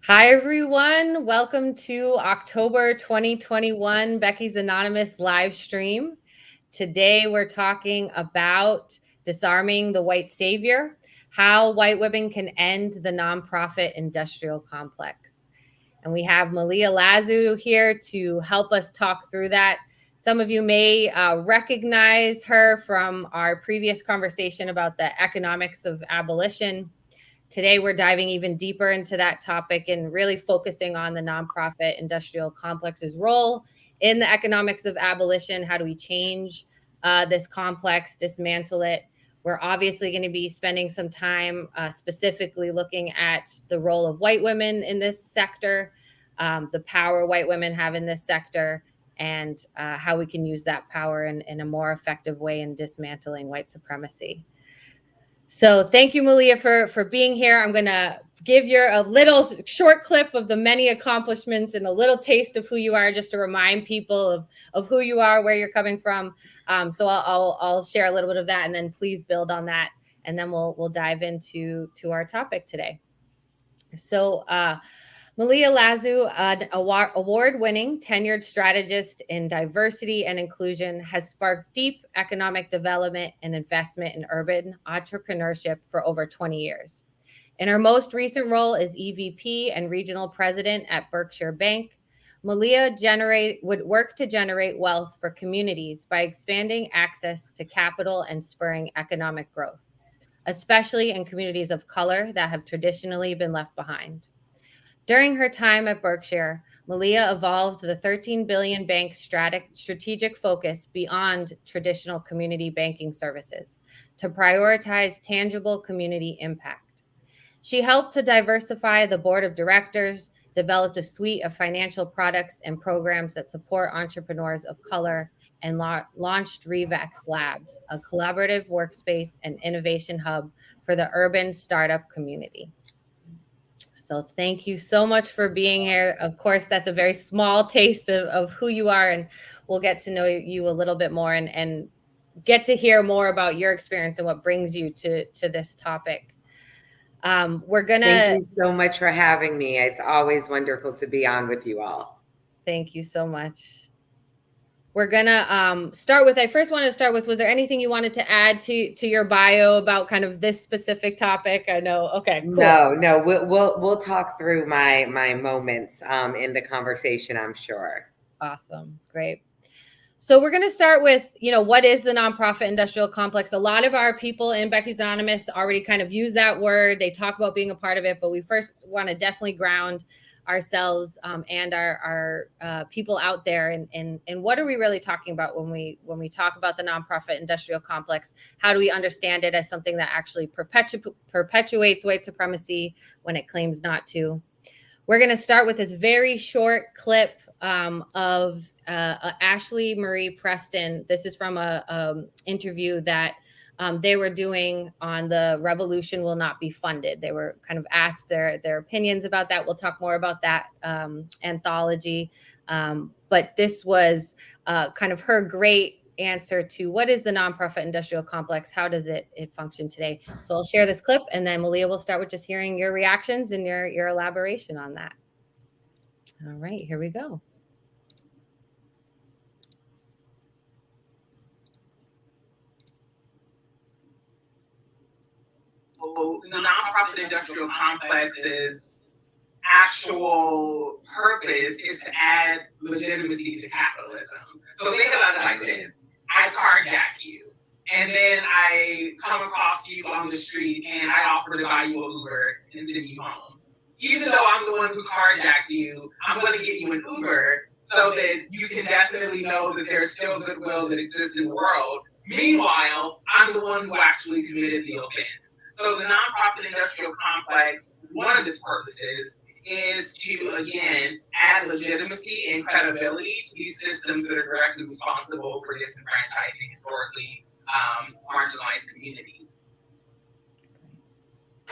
Hi, everyone. Welcome to October 2021 Becky's Anonymous live stream. Today, we're talking about disarming the white savior, how white women can end the nonprofit industrial complex. And we have Malia Lazu here to help us talk through that. Some of you may recognize her from our previous conversation about the economics of abolition. Today, we're diving even deeper into that topic and really focusing on the nonprofit industrial complex's role in the economics of abolition. How do we change this complex, dismantle it? We're obviously going to be spending some time specifically looking at the role of white women in this sector, the power white women have in this sector, and how we can use that power in a more effective way in dismantling white supremacy. So thank you, Malia, for being here. I'm going to give you a little short clip of the many accomplishments and a little taste of who you are, just to remind people of who you are, where you're coming from. So I'll share a little bit of that, and then please build on that, and then we'll dive into our topic today. So Malia Lazu, an award-winning tenured strategist in diversity and inclusion, has sparked deep economic development and investment in urban entrepreneurship for over 20 years. In her most recent role as EVP and regional president at Berkshire Bank, Malia would work to generate wealth for communities by expanding access to capital and spurring economic growth, especially in communities of color that have traditionally been left behind. During her time at Berkshire, Malia evolved the 13 billion bank strategic focus beyond traditional community banking services to prioritize tangible community impact. She helped to diversify the board of directors, developed a suite of financial products and programs that support entrepreneurs of color, and launched Revex Labs, a collaborative workspace and innovation hub for the urban startup community. So thank you so much for being here. Of course, that's a very small taste of who you are, and we'll get to know you a little bit more and get to hear more about your experience and what brings you to this topic. Thank you so much for having me. It's always wonderful to be on with you all. Thank you so much. We're gonna start with. I first wanted to start with. Was there anything you wanted to add to your bio about kind of this specific topic? I know. Okay, cool. No, we'll talk through my moments in the conversation, I'm sure. Awesome, great. So we're going to start with, what is the nonprofit industrial complex? A lot of our people in Becky's Anonymous already kind of use that word. They talk about being a part of it, but we first want to definitely ground ourselves and our people out there and what are we really talking about when we talk about the nonprofit industrial complex? How do we understand it as something that actually perpetuates white supremacy when it claims not to? We're going to start with this very short clip of Ashley Marie Preston. This is from a interview that they were doing on the Revolution Will Not Be Funded. They were kind of asked their opinions about that. We'll talk more about that anthology. But this was kind of her great answer to what is the nonprofit industrial complex? How does it function today? So I'll share this clip, and then Malia will start with just hearing your reactions and your elaboration on that. All right, here we go. The nonprofit industrial complex's actual purpose is to add legitimacy to capitalism. So think about it like this. I carjack you, and then I come across you on the street, and I offer to buy you an Uber and send you home. Even though I'm the one who carjacked you, I'm going to get you an Uber so that you can definitely know that there's still goodwill that exists in the world. Meanwhile, I'm the one who actually committed the offense. So the nonprofit industrial complex, one of its purposes is to, again, add legitimacy and credibility to these systems that are directly responsible for disenfranchising historically marginalized communities.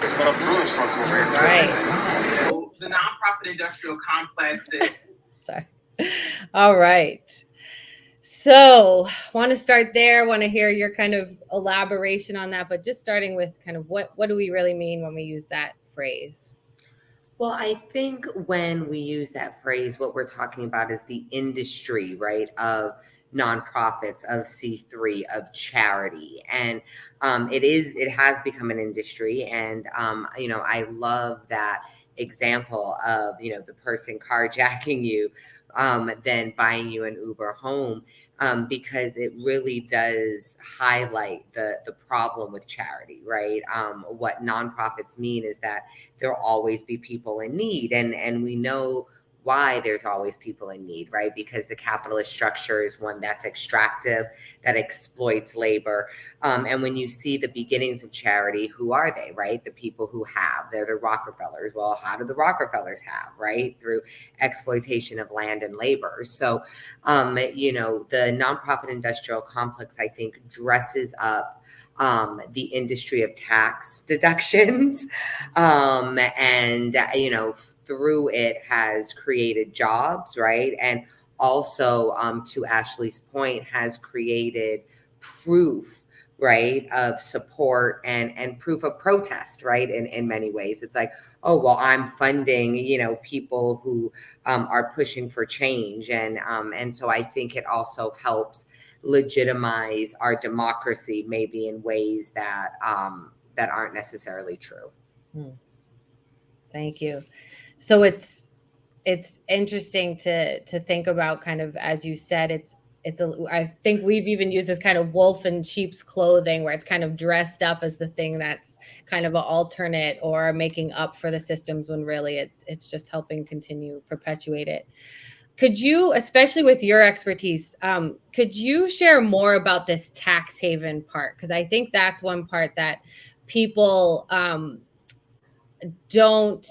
Right. So the nonprofit industrial complex is... Sorry. All right. So want to start there, want to hear your kind of elaboration on that, but just starting with kind of what do we really mean when we use that phrase? Well, I think when we use that phrase, what we're talking about is the industry, right, of nonprofits, of C3, of charity. And it has become an industry. And, I love that example of, the person carjacking you, then buying you an Uber home. Because it really does highlight the problem with charity, right? What nonprofits mean is that there'll always be people in need, and we know why there's always people in need, right? Because the capitalist structure is one that's extractive, that exploits labor. And when you see the beginnings of charity, who are they, right? The people who have, they're the Rockefellers. Well, how do the Rockefellers have, right? Through exploitation of land and labor. So, the nonprofit industrial complex, I think, dresses up the industry of tax deductions, and through it has created jobs, right? And also, to Ashley's point, has created proof, right, of support and proof of protest, right? In many ways, it's like, oh, well, I'm funding, people who are pushing for change, and so I think it also helps legitimize our democracy, maybe in ways that that aren't necessarily true. Thank you. So it's interesting to think about, kind of, as you said, I think we've even used this kind of wolf in sheep's clothing, where it's kind of dressed up as the thing that's kind of an alternate or making up for the systems, when really it's just helping continue perpetuate it. Could you, especially with your expertise, could you share more about this tax haven part? Because I think that's one part that people don't,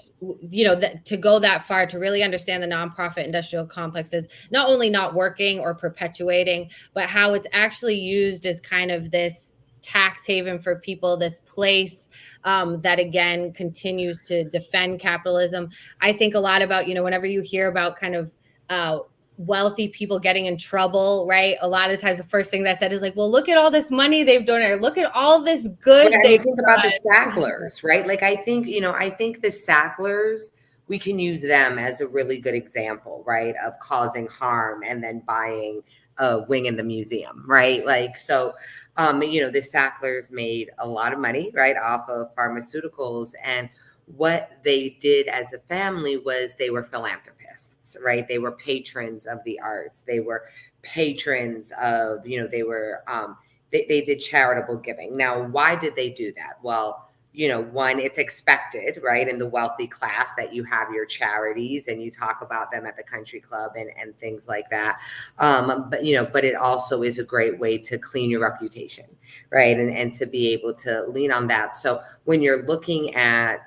to go that far to really understand the nonprofit industrial complex is not only not working or perpetuating, but how it's actually used as kind of this tax haven for people, this place that again continues to defend capitalism. I think a lot about, whenever you hear about kind of wealthy people getting in trouble, right? A lot of times the first thing that's said is like, well, look at all this money they've donated. Look at all this good they think about the Sacklers, right? Like, I think the Sacklers, we can use them as a really good example, right, of causing harm and then buying a wing in the museum, right? Like, so the Sacklers made a lot of money, right, off of pharmaceuticals. And what they did as a family was they were philanthropists, right? They were patrons of the arts. They were patrons of, they did charitable giving. Now, why did they do that? Well, one, it's expected, right, in the wealthy class that you have your charities and you talk about them at the country club and things like that. But it also is a great way to clean your reputation, right, and to be able to lean on that. So when you're looking at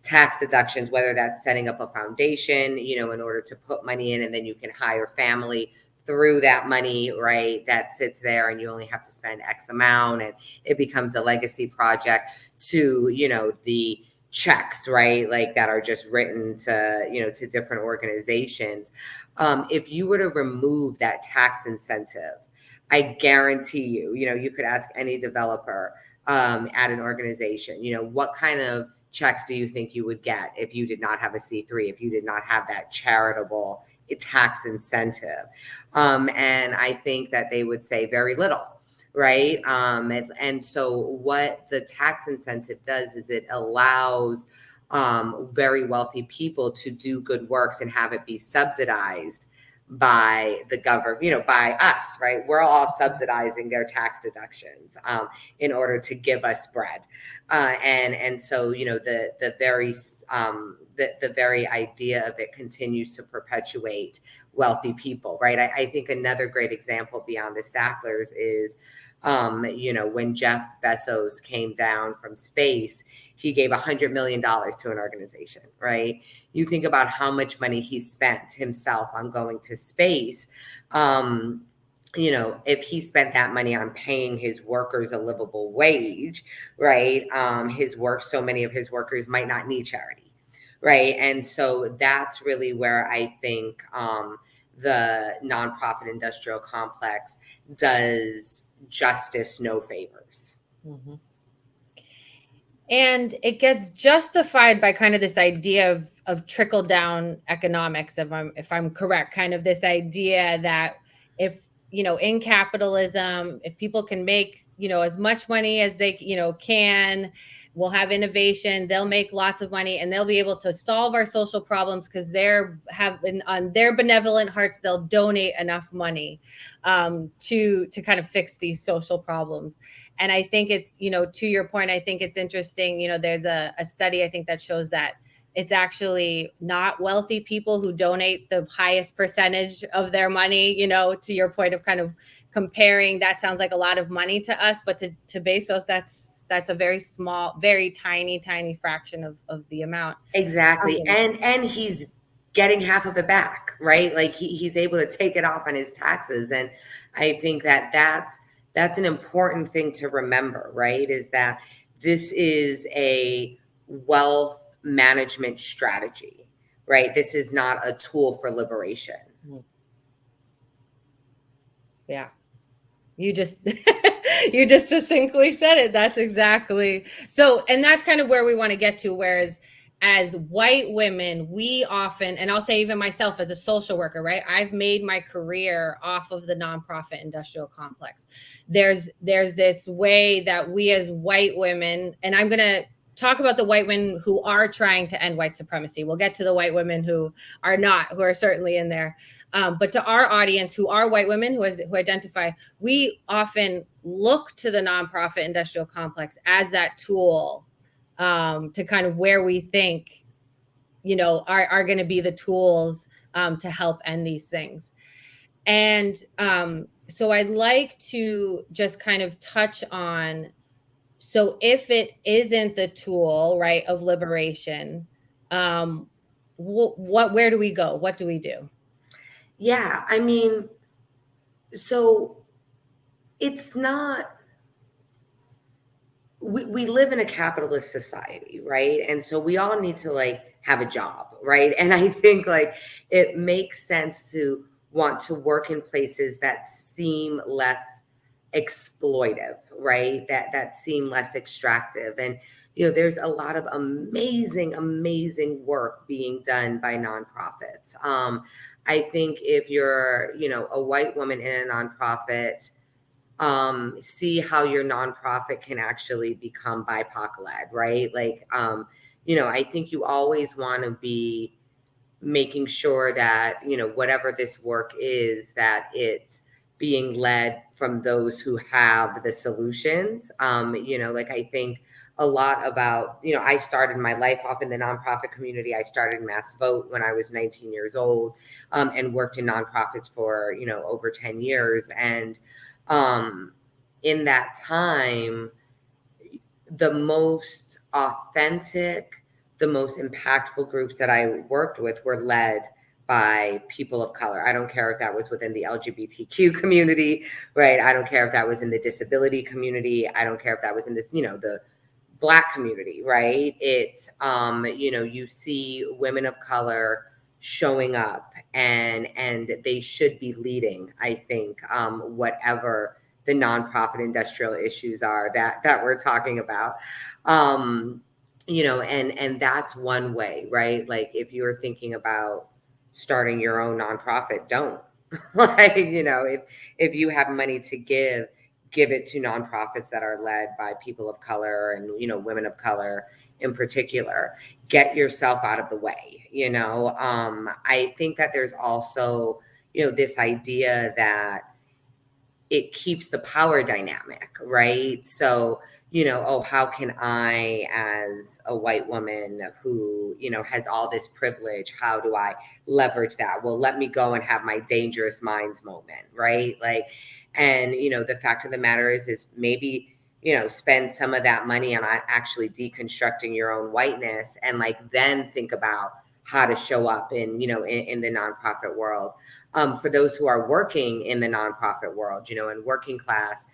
tax deductions, whether that's setting up a foundation, in order to put money in, and then you can hire family through that money, right, that sits there, and you only have to spend X amount, and it becomes a legacy project, to, the checks, right, like that are just written to, to different organizations. If you were to remove that tax incentive, I guarantee you, you could ask any developer at an organization, what kind of checks do you think you would get if you did not have a C3, if you did not have that charitable tax incentive? And I think that they would say very little, right? And so what the tax incentive does is it allows very wealthy people to do good works and have it be subsidized by the government, by us, right? We're all subsidizing their tax deductions in order to give us bread. And so, the very idea of it continues to perpetuate wealthy people, right? I think another great example beyond the Sacklers is, when Jeff Bezos came down from space, he gave $100 million to an organization, right? You think about how much money he spent himself on going to space. If he spent that money on paying his workers a livable wage, right? So many of his workers might not need charity, right? And so that's really where I think the nonprofit industrial complex does justice no favors. Mm-hmm. And it gets justified by kind of this idea of trickle down economics, if I'm correct, kind of this idea that if, in capitalism, if people can make, as much money as they, can, we'll have innovation, they'll make lots of money, and they'll be able to solve our social problems because on their benevolent hearts, they'll donate enough money to kind of fix these social problems. And I think it's, to your point, I think it's interesting, there's a study, I think, that shows that it's actually not wealthy people who donate the highest percentage of their money, to your point of kind of comparing, that sounds like a lot of money to us, but to Bezos, that's a very small, very tiny fraction of the amount. Exactly. And he's getting half of it back, right? Like he's able to take it off on his taxes. And I think that's an important thing to remember, right? Is that this is a wealth management strategy, right? This is not a tool for liberation. Yeah. You just you just succinctly said it. That's exactly. So, and that's kind of where we want to get to, whereas as white women, we often, and I'll say even myself as a social worker, right? I've made my career off of the nonprofit industrial complex. There's this way that we as white women, and I'm going to talk about the white women who are trying to end white supremacy. We'll get to the white women who are not, who are certainly in there. But to our audience, who are white women who identify, we often look to the nonprofit industrial complex as that tool to kind of where we think, are going to be the tools to help end these things. And so I'd like to just kind of touch on, so if it isn't the tool, right, of liberation, where do we go? What do we do? Yeah, I mean, so it's not, we live in a capitalist society, right? And so we all need to like have a job, right? And I think like it makes sense to want to work in places that seem less exploitive, right? That seem less extractive. And there's a lot of amazing work being done by nonprofits. I think if you're, a white woman in a nonprofit, see how your nonprofit can actually become BIPOC led, right? Like, I think you always want to be making sure that, whatever this work is, that it's being led from those who have the solutions. Like I think a lot about, I started my life off in the nonprofit community. I started Mass Vote when I was 19 years old, and worked in nonprofits for, over 10 years. And in that time, the most authentic, the most impactful groups that I worked with were led by people of color. I don't care if that was within the LGBTQ community, right? I don't care if that was in the disability community. I don't care if that was in this, the Black community, right? It's, you see women of color showing up and they should be leading, I think, whatever the nonprofit industrial issues are that we're talking about. And that's one way, right? Like if you're thinking about starting your own nonprofit, don't. Like, if you have money to give it to nonprofits that are led by people of color and, women of color in particular. Get yourself out of the way. I think that there's also, this idea that it keeps the power dynamic, right? So, how can I, as a white woman who, has all this privilege, how do I leverage that? Well, let me go and have my dangerous minds moment, right? Like, and, the fact of the matter is maybe, spend some of that money on actually deconstructing your own whiteness and like, then think about how to show up in, in the nonprofit world. For those who are working in the nonprofit world, and working class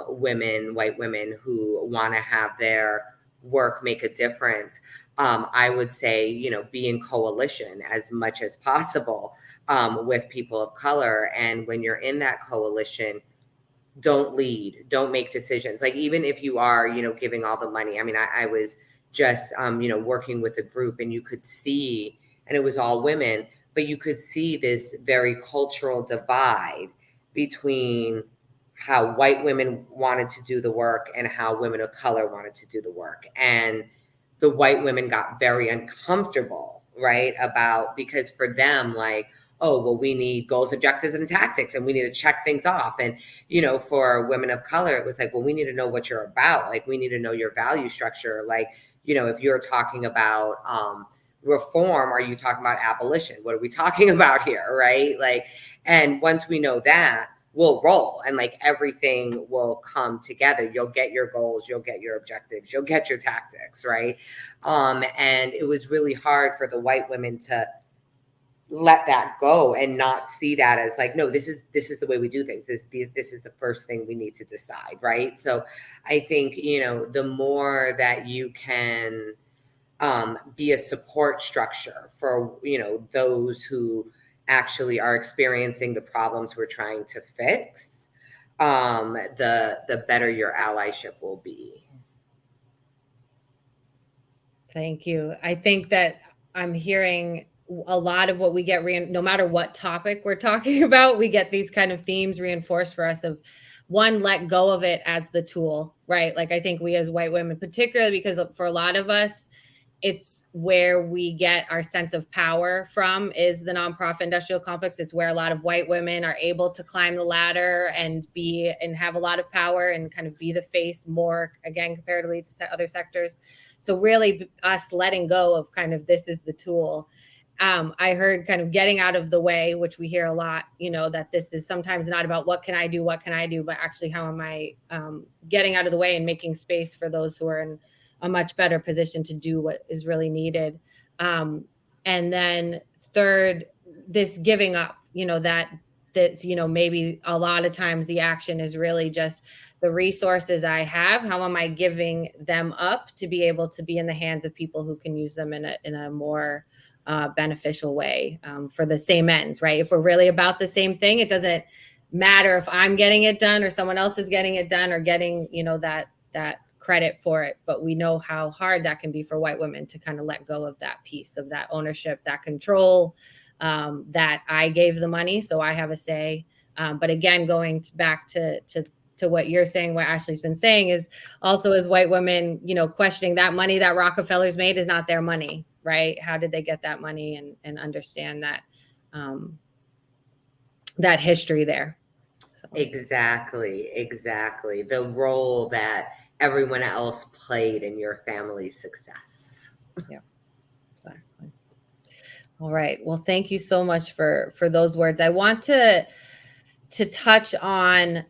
women, white women who want to have their work make a difference, I would say, be in coalition as much as possible with people of color. And when you're in that coalition, don't lead, don't make decisions. Like, even if you are, giving all the money. I mean, I was just, working with a group, and you could see, and it was all women, but you could see this very cultural divide between how white women wanted to do the work and how women of color wanted to do the work. And the white women got very uncomfortable, right? Because for them, like, oh, well, we need goals, objectives, and tactics, and we need to check things off. And, for women of color, it was like, well, we need to know what you're about. Like, we need to know your value structure. Like, if you're talking about reform, are you talking about abolition? What are we talking about here, right? Like, and once we know that, we'll roll, and like everything will come together. You'll get your goals, you'll get your objectives, you'll get your tactics, right? And it was really hard for the white women to let that go and not see that as like, no, this is the way we do things. This is the first thing we need to decide, right? So I think, the more that you can be a support structure for, those who actually are experiencing the problems we're trying to fix, the better your allyship will be. Thank you. I think that I'm hearing a lot of what we get, no matter what topic we're talking about, we get these kind of themes reinforced for us of, one, let go of it as the tool, right? Like, I think we as white women, particularly because for a lot of us, it's where we get our sense of power from, is the nonprofit industrial complex. It's where a lot of white women are able to climb the ladder and have a lot of power and kind of be the face more, again, comparatively to other sectors. So really us letting go of kind of, this is the tool. I heard kind of getting out of the way, which we hear a lot, that this is sometimes not about what can I do, but actually how am I getting out of the way and making space for those who are in a much better position to do what is really needed. And then third, this giving up, that's, maybe a lot of times the action is really just the resources I have. How am I giving them up to be able to be in the hands of people who can use them in a more beneficial way for the same ends, right? If we're really about the same thing, it doesn't matter if I'm getting it done or someone else is getting it done or getting, that credit for it. But we know how hard that can be for white women to kind of let go of that piece of that ownership, that control, that I gave the money, so I have a say. But again, going back to what you're saying, what Ashley's been saying, is also as white women, questioning that money that Rockefellers made is not their money, right? How did they get that money, and understand that that history there. So. Exactly. The role that everyone else played in your family's success. Yeah, exactly. All right. Well, thank you so much for those words. I want to touch on,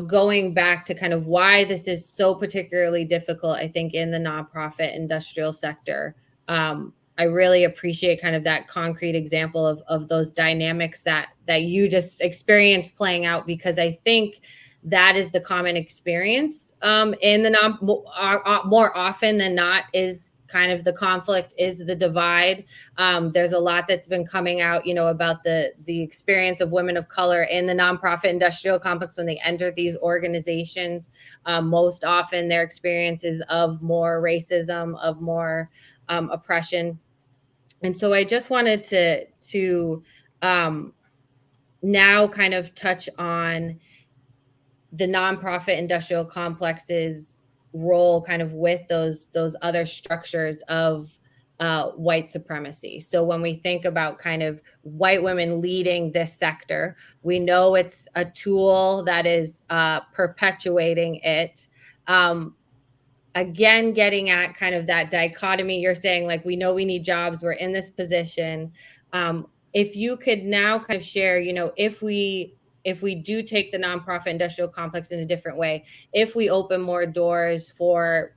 going back to kind of why this is so particularly difficult, I think, in the nonprofit industrial sector. I really appreciate kind of that concrete example of those dynamics that you just experienced playing out, because I think that is the common experience in the more often than not, is kind of the conflict, is the divide. There's a lot that's been coming out, about the experience of women of color in the nonprofit industrial complex when they enter these organizations. Most often their experiences of more racism, of more oppression. And so I just wanted to now kind of touch on the nonprofit industrial complex's role kind of with those other structures of white supremacy. So when we think about kind of white women leading this sector, we know it's a tool that is perpetuating it. Again, getting at kind of that dichotomy, you're saying, like, we know we need jobs, we're in this position. If you could now kind of share, if we do take the nonprofit industrial complex in a different way, if we open more doors, for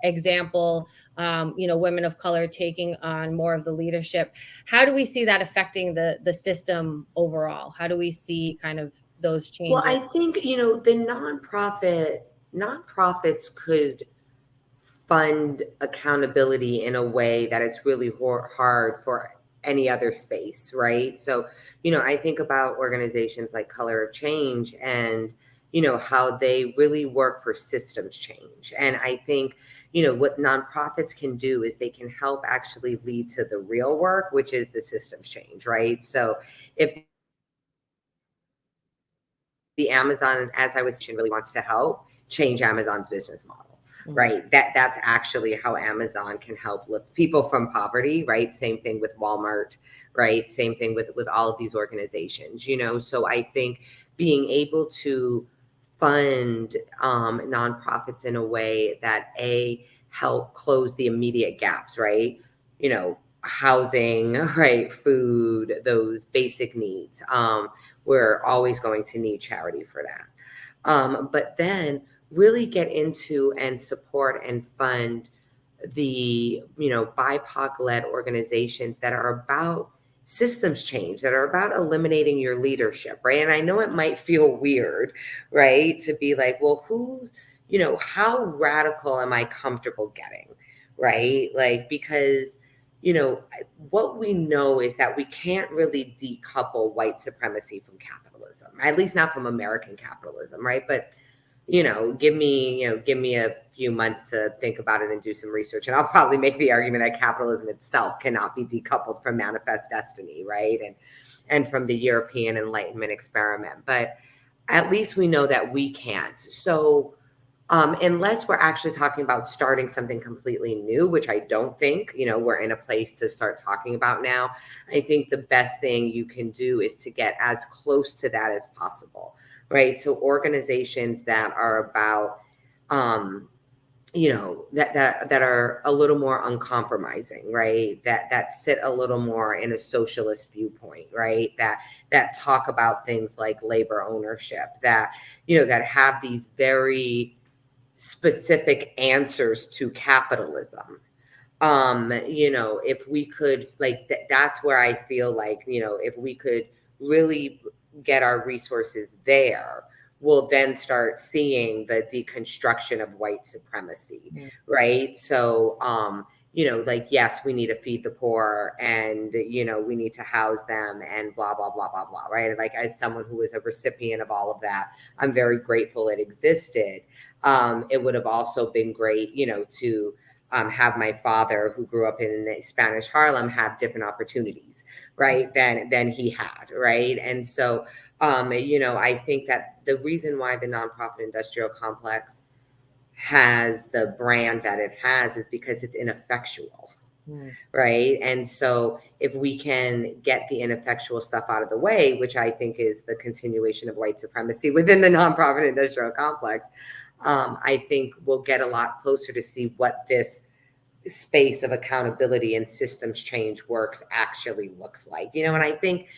example, women of color taking on more of the leadership, how do we see that affecting the system overall? How do we see kind of those changes? Well, I think, the nonprofits could fund accountability in a way that it's really hard for any other space, right? So, I think about organizations like Color of Change, and, how they really work for systems change. And I think, what nonprofits can do is they can help actually lead to the real work, which is the systems change, right? So if the Amazon, as I was saying, really wants to help change Amazon's business model, right? That's actually how Amazon can help lift people from poverty, right? Same thing with Walmart, right? Same thing with all of these organizations, So I think being able to fund nonprofits in a way that help close the immediate gaps, right? Housing, right? Food, those basic needs. We're always going to need charity for that. But then really get into and support and fund the, BIPOC-led organizations that are about systems change, that are about eliminating your leadership, right? And I know it might feel weird, right? To be like, well, how radical am I comfortable getting, right? Like, because what we know is that we can't really decouple white supremacy from capitalism, at least not from American capitalism, right? But give me a few months to think about it and do some research, and I'll probably make the argument that capitalism itself cannot be decoupled from manifest destiny, right? And from the European Enlightenment experiment, but at least we know that we can't. So unless we're actually talking about starting something completely new, which I don't think, we're in a place to start talking about now. I think the best thing you can do is to get as close to that as possible, right? So organizations that are about, that are a little more uncompromising, right? That sit a little more in a socialist viewpoint, right? That talk about things like labor ownership, that have these very specific answers to capitalism. If we could, like, that's where I feel like, if we could really get our resources there, we'll then start seeing the deconstruction of white supremacy, right? So, like, yes, we need to feed the poor, and, we need to house them, and blah, blah, blah, blah, blah, right? Like, as someone who was a recipient of all of that, I'm very grateful it existed. It would have also been great, to have my father, who grew up in Spanish Harlem, have different opportunities, right, than he had, right? And so, I think that the reason why the nonprofit industrial complex has the brand that it has is because it's ineffectual. Right. And so if we can get the ineffectual stuff out of the way, which I think is the continuation of white supremacy within the nonprofit industrial complex, I think we'll get a lot closer to see what this space of accountability and systems change works actually looks like. And I think,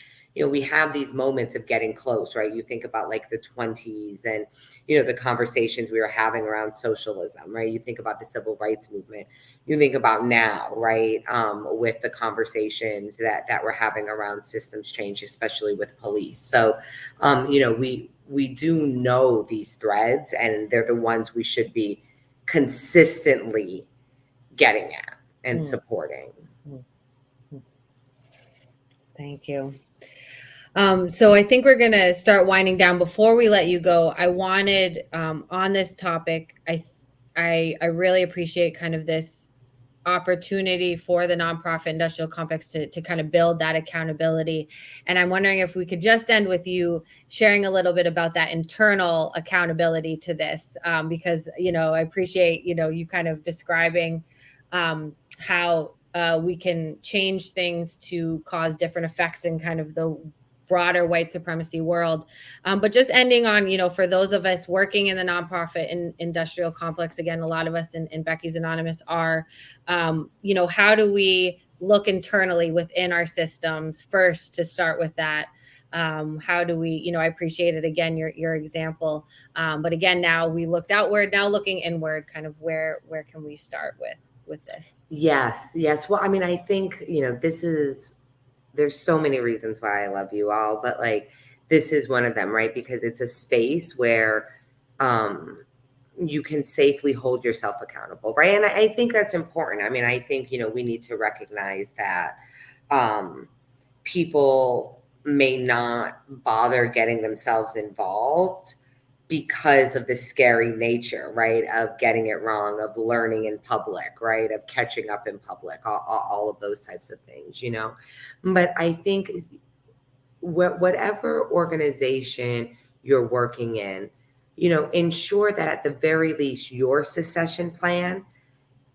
we have these moments of getting close, right? You think about like the 20s and, the conversations we were having around socialism, right? You think about the civil rights movement. You think about now, right? With the conversations that we're having around systems change, especially with police. So, we do know these threads, and they're the ones we should be consistently getting at and supporting. Thank you. So I think we're going to start winding down. Before we let you go, I wanted, on this topic, I really appreciate kind of this opportunity for the nonprofit industrial complex to kind of build that accountability. And I'm wondering if we could just end with you sharing a little bit about that internal accountability to this, because, I appreciate, you kind of describing how we can change things to cause different effects in kind of the broader white supremacy world. But just ending on, for those of us working in the nonprofit and industrial complex, again, a lot of us in Becky's Anonymous are, how do we look internally within our systems first to start with that? How do we, I appreciated again your example. But again, now we looked outward, now looking inward, kind of where can we start with this? Yes. Well, I mean, I think, there's so many reasons why I love you all, but like, this is one of them, right? Because it's a space where you can safely hold yourself accountable, right? And I think that's important. I mean, I think, we need to recognize that people may not bother getting themselves involved because of the scary nature, right, of getting it wrong, of learning in public, right, of catching up in public, all of those types of things, you know. But I think whatever organization you're working in, you know, ensure that at the very least your succession plan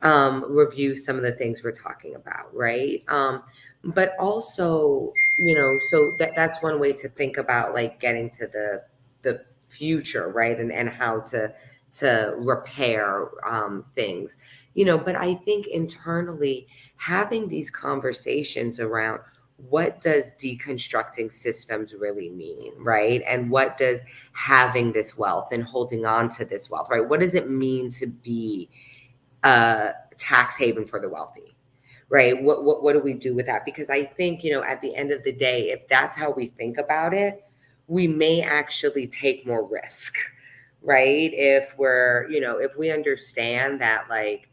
review some of the things we're talking about, right? But also, you know, so that's one way to think about like getting to the future, right? And how to repair things, you know. But I think internally having these conversations around what does deconstructing systems really mean, right? And what does having this wealth and holding on to this wealth, right? What does it mean to be a tax haven for the wealthy, right? What do we do with that? Because I think, you know, at the end of the day, if that's how we think about it, we may actually take more risk, right? If we're, you know, if we understand that, like,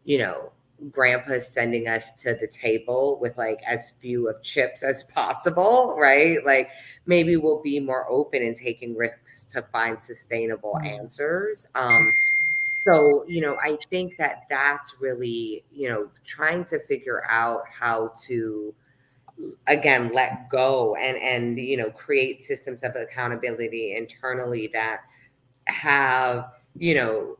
you know, grandpa's sending us to the table with like as few of chips as possible, right? Like maybe we'll be more open in taking risks to find sustainable answers. So, you know, I think that that's really, you know, trying to figure out how to, again, let go and, you know, create systems of accountability internally that have, you know,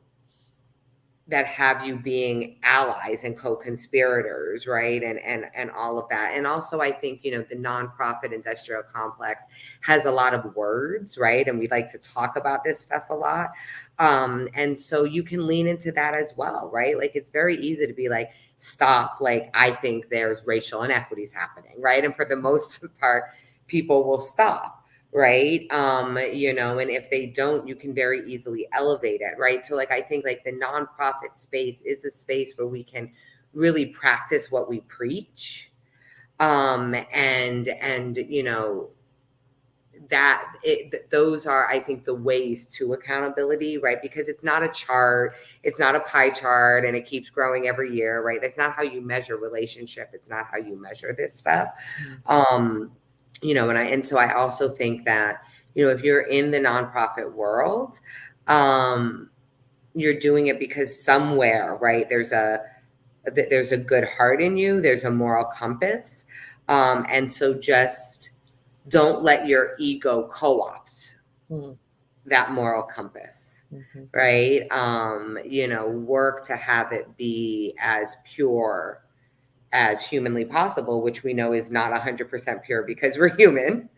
that have you being allies and co-conspirators, right? And all of that. And also I think, you know, the nonprofit industrial complex has a lot of words, right? And we like to talk about this stuff a lot. And so you can lean into that as well, right? Like it's very easy to be like, stop, like I think there's racial inequities happening, right? And for the most part, people will stop, right? You know, and if they don't, you can very easily elevate it, right? So like I think like the nonprofit space is a space where we can really practice what we preach. And you know, those are, I think, the ways to accountability, right? Because it's not a chart, it's not a pie chart, and it keeps growing every year, right? That's not how you measure relationship. It's not how you measure this stuff. You know, and so I also think that, you know, if you're in the nonprofit world, you're doing it because somewhere, right, there's a good heart in you, there's a moral compass. And so just don't let your ego co-opt that moral compass, right? You know, work to have it be as pure as humanly possible, which we know is not 100% pure because we're human.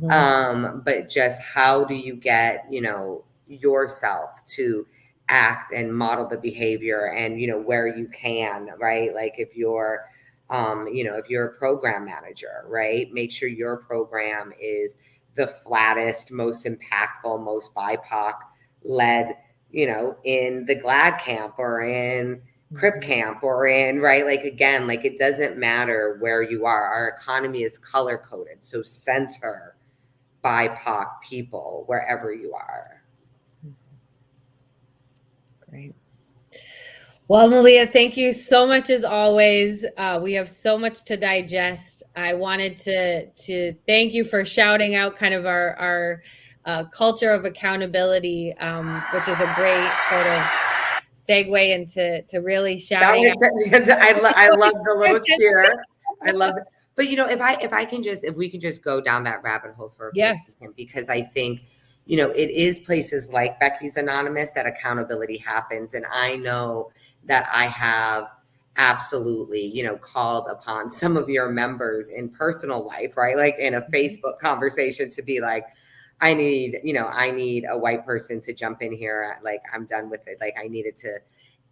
But just how do you get, you know, yourself to act and model the behavior and, you know, where you can, right? Like if you're, you know, if you're a program manager, right? Make sure your program is the flattest, most impactful, most BIPOC led, you know, in the GLAD camp or in Crip camp or in, right? Like, again, like it doesn't matter where you are. Our economy is color coded. So center BIPOC people wherever you are. Great. Well, Malia, thank you so much as always. We have so much to digest. I wanted to thank you for shouting out kind of our culture of accountability, which is a great sort of segue into really shouting out. I love the little cheer. I love it. But you know, if we can just go down that rabbit hole for a quick second, because I think, you know, it is places like Becky's Anonymous that accountability happens. And I know that I have absolutely, you know, called upon some of your members in personal life, right? Like in a Facebook conversation to be like, I need a white person to jump in here. Like, I'm done with it. Like, I needed to,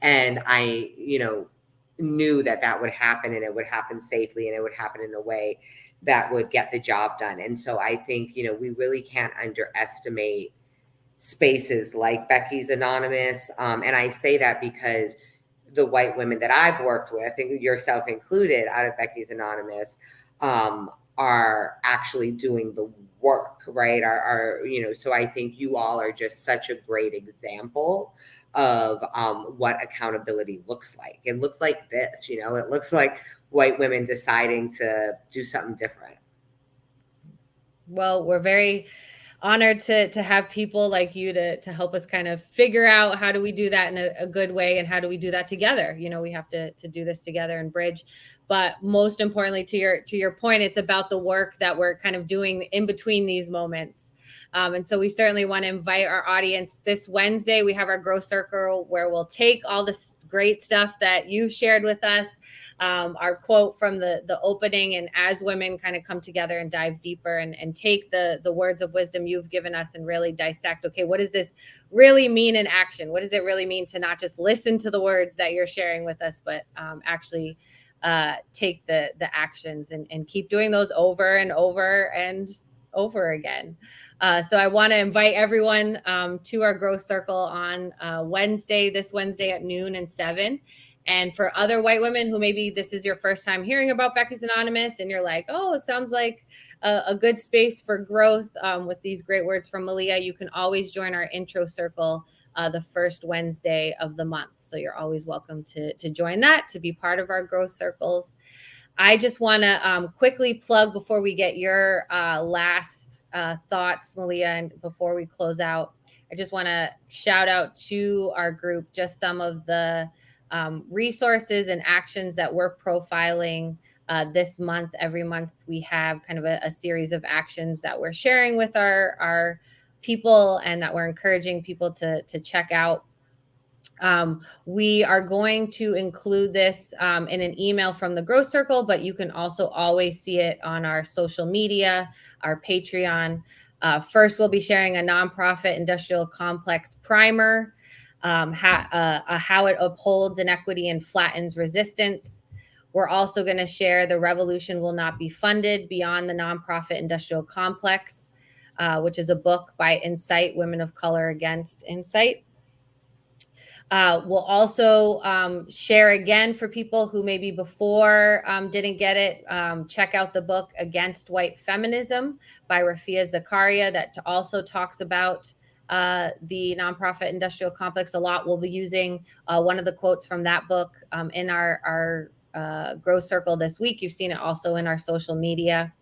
and I, you know, knew that would happen, and it would happen safely, and it would happen in a way that would get the job done. And so I think, you know, we really can't underestimate spaces like Becky's Anonymous. And I say that because the white women that I've worked with, and yourself included, out of Becky's Anonymous, are actually doing the work, right? Are you know, so I think you all are just such a great example of what accountability looks like. It looks like this, you know, it looks like white women deciding to do something different. Well, we're very honored to have people like you to help us kind of figure out how do we do that in a good way, and how do we do that together. We have to do this together and bridge. But most importantly, to your point, it's about the work that we're kind of doing in between these moments. And so we certainly want to invite our audience. This Wednesday, we have our Growth Circle, where we'll take all this great stuff that you've shared with us, our quote from the opening, and as women kind of come together and dive deeper and take the words of wisdom you've given us and really dissect, okay, what does this really mean in action? What does it really mean to not just listen to the words that you're sharing with us, but actually take the actions and keep doing those over and over and over again. So I want to invite everyone to our Growth Circle on this Wednesday at noon and 7. And for other white women who maybe this is your first time hearing about Becky's Anonymous, and you're like, oh, it sounds like a good space for growth with these great words from Malia, you can always join our intro circle the first Wednesday of the month. So you're always welcome to join that, to be part of our growth circles. I just want to quickly plug, before we get your last thoughts, Malia, and before we close out, I just want to shout out to our group just some of the resources and actions that we're profiling this month. Every month we have kind of a series of actions that we're sharing with our people and that we're encouraging people to check out. We are going to include this in an email from the Growth Circle, but you can also always see it on our social media, our Patreon. First, we'll be sharing a nonprofit industrial complex primer, how it upholds inequity and flattens resistance. We're also going to share The Revolution Will Not Be Funded Beyond the Nonprofit Industrial Complex, which is a book by Insight, Women of Color Against Insight. We'll also share again for people who maybe before didn't get it, check out the book Against White Feminism by Rafia Zakaria, that also talks about the nonprofit industrial complex a lot. We'll be using one of the quotes from that book in our Growth Circle this week. You've seen it also in our social media.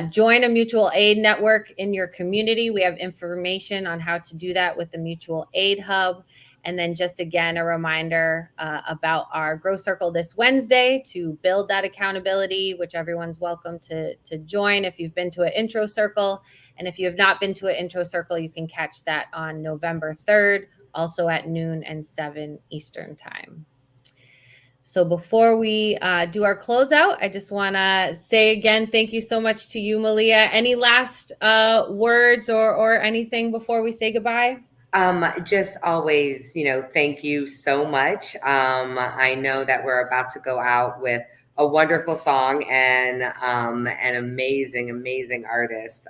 Join a mutual aid network in your community. We have information on how to do that with the Mutual Aid Hub. And then just again, a reminder about our Growth Circle this Wednesday to build that accountability, which everyone's welcome to join if you've been to an intro circle. And if you have not been to an intro circle, you can catch that on November 3rd, also at noon and 7 Eastern time. So before we do our closeout, I just want to say again, thank you so much to you, Malia. Any last words or anything before we say goodbye? Just always, thank you so much. I know that we're about to go out with a wonderful song and an amazing, amazing artist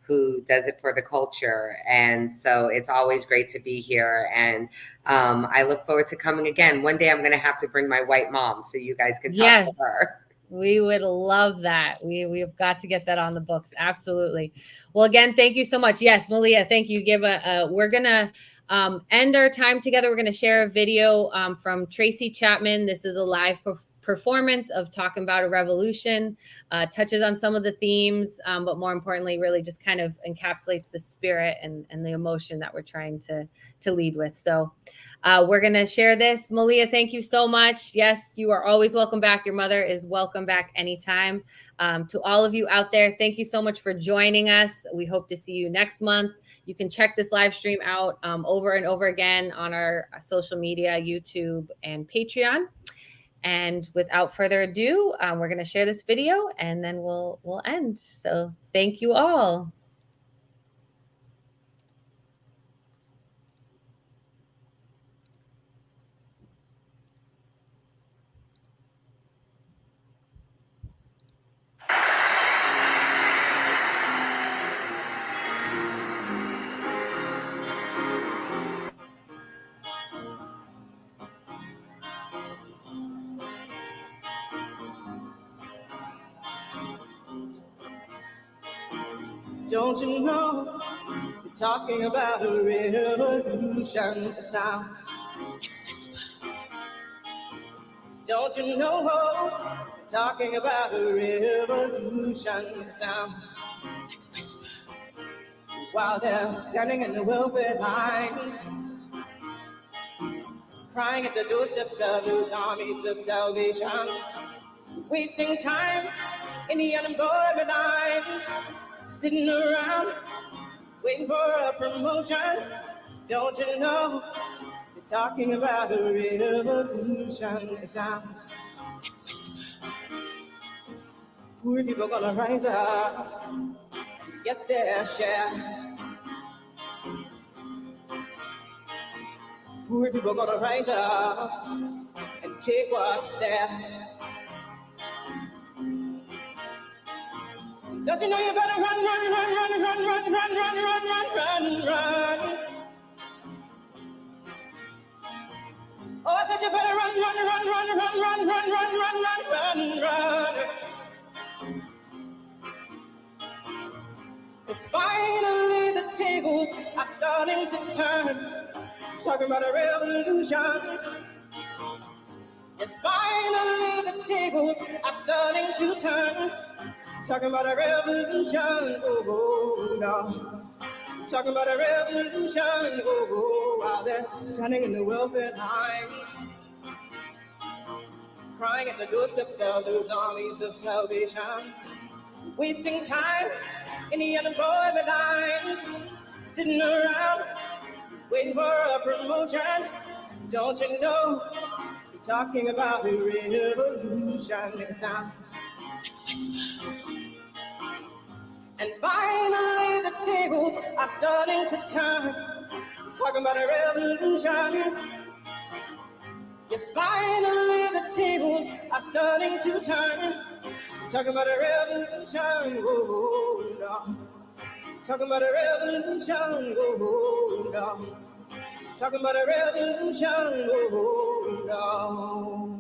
who does it for the culture. And so it's always great to be here. And I look forward to coming again. One day I'm going to have to bring my white mom so you guys can talk to her. We would love that. We've got to get that on the books. Absolutely. Well, again, thank you so much. Yes, Malia, thank you. We're going to end our time together. We're going to share a video from Tracy Chapman. This is a live performance of Talking About a Revolution, touches on some of the themes, but more importantly, really just kind of encapsulates the spirit and the emotion that we're trying to lead with. So we're going to share this. Malia, thank you so much. Yes, you are always welcome back. Your mother is welcome back anytime. To all of you out there, thank you so much for joining us. We hope to see you next month. You can check this live stream out over and over again on our social media, YouTube, and Patreon. And without further ado, we're going to share this video and then we'll end. So thank you all. Don't you know, you're talking about a revolution. It sounds like a whisper. Don't you know, you're talking about a revolution. It sounds like a whisper. while they're standing in the welfare lines, crying at the doorsteps of those armies of salvation, wasting time in the unemployment lines, sitting around waiting for a promotion. Don't you know they're talking about a revolution? It sounds like a whisper. Poor people gonna rise up and get their share. Poor people gonna rise up and take what's theirs. Don't you know you better run, run, run, run, run, run, run, run, run, run, run, run. Oh, I said you better run, run, run, run, run, run, run, run, run, run, run, run. 'Cause finally the tables are starting to turn. Talking about a revolution. Yes, finally the tables are starting to turn. Talking about a revolution. Oh, no. Talking about a revolution. Oh, while they're standing in the welfare lines, crying at the doorsteps of those armies of salvation, wasting time in the unemployment lines, sitting around waiting for a promotion. Don't you know they're talking about a revolution? It sounds like a whisper. And finally the tables are starting to turn. Talking about a revolution. Yes, finally the tables are starting to turn. Talking about a revolution. Oh, no. Talking about a revolution. Oh, no. Talking about a revolution. Oh, no.